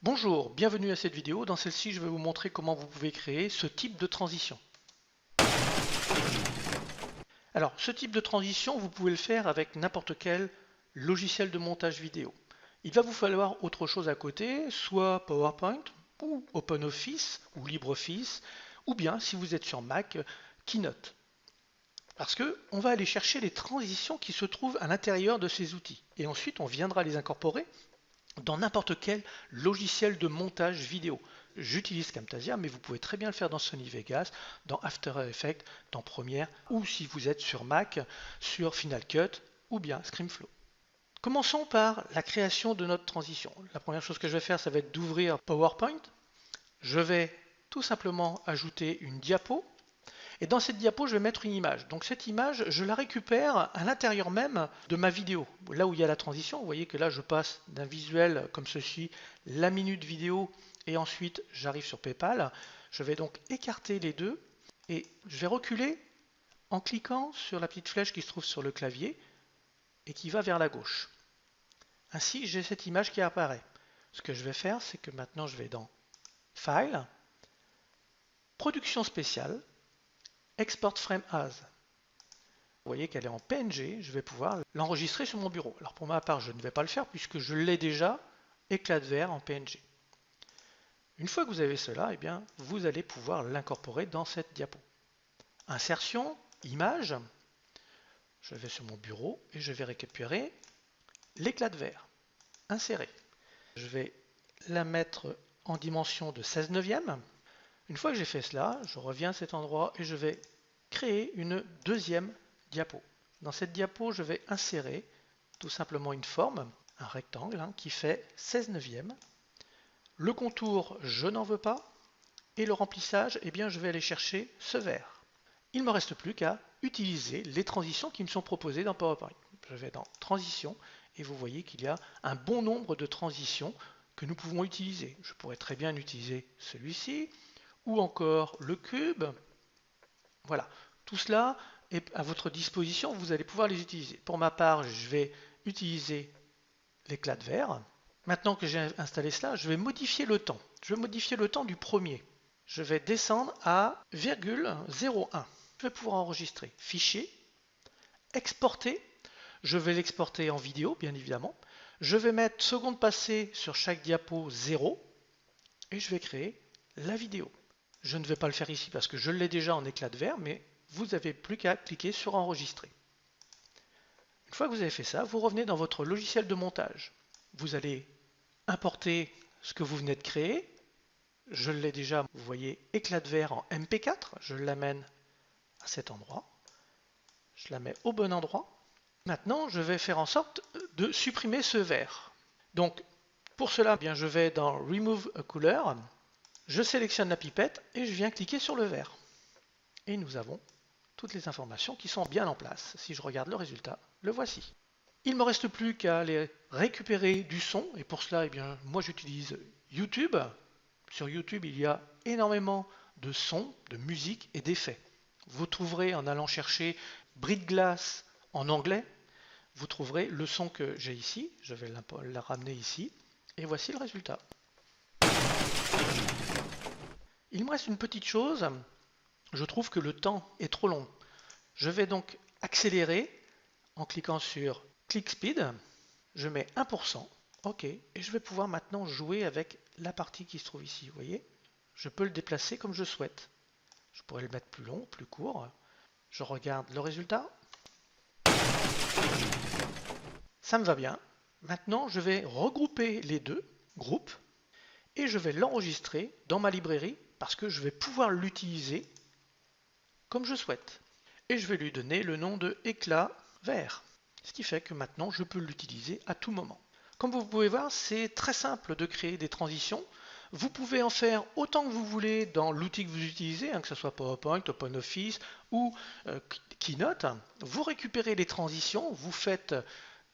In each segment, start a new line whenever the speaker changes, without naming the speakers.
Bonjour, bienvenue à cette vidéo. Dans celle-ci, je vais vous montrer comment vous pouvez créer ce type de transition. Alors, ce type de transition, vous pouvez le faire avec n'importe quel logiciel de montage vidéo. Il va vous falloir autre chose à côté, soit PowerPoint, ou OpenOffice, ou LibreOffice, ou bien, si vous êtes sur Mac, Keynote. Parce que on va aller chercher les transitions qui se trouvent à l'intérieur de ces outils. Et ensuite, on viendra les incorporer dans n'importe quel logiciel de montage vidéo. J'utilise Camtasia, mais vous pouvez très bien le faire dans Sony Vegas, dans After Effects, dans Premiere, ou si vous êtes sur Mac, sur Final Cut, ou bien ScreamFlow. Commençons par la création de notre transition. La première chose que je vais faire, ça va être d'ouvrir PowerPoint. Je vais tout simplement ajouter une diapo. Et dans cette diapo, je vais mettre une image. Donc cette image, je la récupère à l'intérieur même de ma vidéo. Là où il y a la transition, vous voyez que là, je passe d'un visuel comme ceci, la minute vidéo, et ensuite j'arrive sur PayPal. Je vais donc écarter les deux et je vais reculer en cliquant sur la petite flèche qui se trouve sur le clavier et qui va vers la gauche. Ainsi, j'ai cette image qui apparaît. Ce que je vais faire, c'est que maintenant, je vais dans File, Production spéciale, Export Frame As. Vous voyez qu'elle est en PNG, je vais pouvoir l'enregistrer sur mon bureau. Alors pour ma part, je ne vais pas le faire puisque je l'ai déjà, éclat de verre en PNG. Une fois que vous avez cela, eh bien, vous allez pouvoir l'incorporer dans cette diapo. Insertion, image, je vais sur mon bureau et je vais récupérer l'éclat de verre. Insérer. Je vais la mettre en dimension de 16 neuvième. Une fois que j'ai fait cela, je reviens à cet endroit et je vais créer une deuxième diapo. Dans cette diapo, je vais insérer tout simplement une forme, un rectangle qui fait 16 neuvième. Le contour, je n'en veux pas. Et le remplissage, eh bien, je vais aller chercher ce vert. Il ne me reste plus qu'à utiliser les transitions qui me sont proposées dans PowerPoint. Je vais dans Transitions et vous voyez qu'il y a un bon nombre de transitions que nous pouvons utiliser. Je pourrais très bien utiliser celui-ci, ou encore le cube. Voilà, tout cela est à votre disposition, vous allez pouvoir les utiliser. Pour ma part, je vais utiliser l'éclat de verre. Maintenant que j'ai installé cela, je vais modifier le temps. Je vais modifier le temps du premier. Je vais descendre à 0,01. Je vais pouvoir enregistrer. Fichier, exporter. Je vais l'exporter en vidéo, bien évidemment. Je vais mettre seconde passée sur chaque diapo 0 et je vais créer la vidéo. Je ne vais pas le faire ici parce que je l'ai déjà en éclat de verre, mais vous n'avez plus qu'à cliquer sur enregistrer. Une fois que vous avez fait ça, vous revenez dans votre logiciel de montage. Vous allez importer ce que vous venez de créer. Je l'ai déjà, vous voyez, éclat de verre en MP4. Je l'amène à cet endroit. Je la mets au bon endroit. Maintenant, je vais faire en sorte de supprimer ce vert. Donc, pour cela, eh bien, je vais dans Remove a Color. Je sélectionne la pipette et je viens cliquer sur le vert. Et nous avons toutes les informations qui sont bien en place. Si je regarde le résultat, le voici. Il ne me reste plus qu'à aller récupérer du son. Et pour cela, eh bien, moi j'utilise YouTube. Sur YouTube, il y a énormément de sons, de musique et d'effets. Vous trouverez en allant chercher Bris de glace en anglais, vous trouverez le son que j'ai ici. Je vais la ramener ici. Et voici le résultat. Il me reste une petite chose, je trouve que le temps est trop long. Je vais donc accélérer en cliquant sur Click Speed, je mets 1%, OK, et je vais pouvoir maintenant jouer avec la partie qui se trouve ici, vous voyez. Je peux le déplacer comme je souhaite. Je pourrais le mettre plus long, plus court. Je regarde le résultat. Ça me va bien. Maintenant, je vais regrouper les deux groupes et je vais l'enregistrer dans ma librairie parce que je vais pouvoir l'utiliser comme je souhaite. Et je vais lui donner le nom de éclat vert. Ce qui fait que maintenant, je peux l'utiliser à tout moment. Comme vous pouvez voir, c'est très simple de créer des transitions. Vous pouvez en faire autant que vous voulez dans l'outil que vous utilisez, que ce soit PowerPoint, OpenOffice ou Keynote. Vous récupérez les transitions, vous faites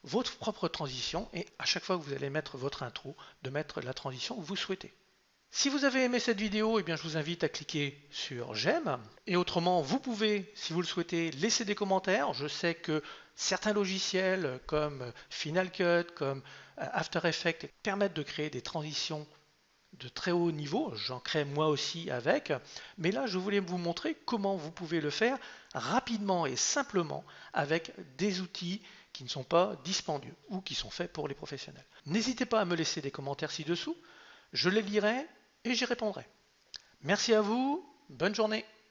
votre propre transition et à chaque fois que vous allez mettre votre intro, de mettre la transition que vous souhaitez. Si vous avez aimé cette vidéo, eh bien, je vous invite à cliquer sur j'aime. Et autrement, vous pouvez, si vous le souhaitez, laisser des commentaires. Je sais que certains logiciels comme Final Cut, comme After Effects permettent de créer des transitions de très haut niveau, j'en crée moi aussi avec, mais là je voulais vous montrer comment vous pouvez le faire rapidement et simplement avec des outils qui ne sont pas dispendieux ou qui sont faits pour les professionnels. N'hésitez pas à me laisser des commentaires ci-dessous, je les lirai et j'y répondrai. Merci à vous, bonne journée.